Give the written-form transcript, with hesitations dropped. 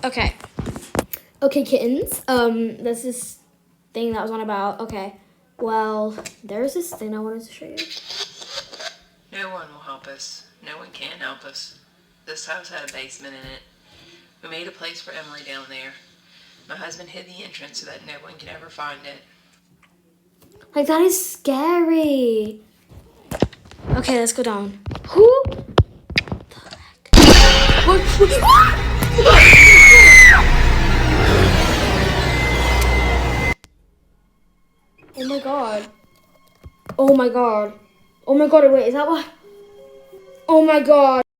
Okay. Okay, kittens. This is thing that was on about. Okay. Well, there's this thing I wanted to show you. No one will help us. No one can help us. This house had a basement in it. We made a place for Emily down there. My husband hid the entrance so that no one can ever find it. Like, that is scary. Okay, let's go down. Who the heck? Oh my god. Oh my god. Oh my god, wait, is that what? Oh my god.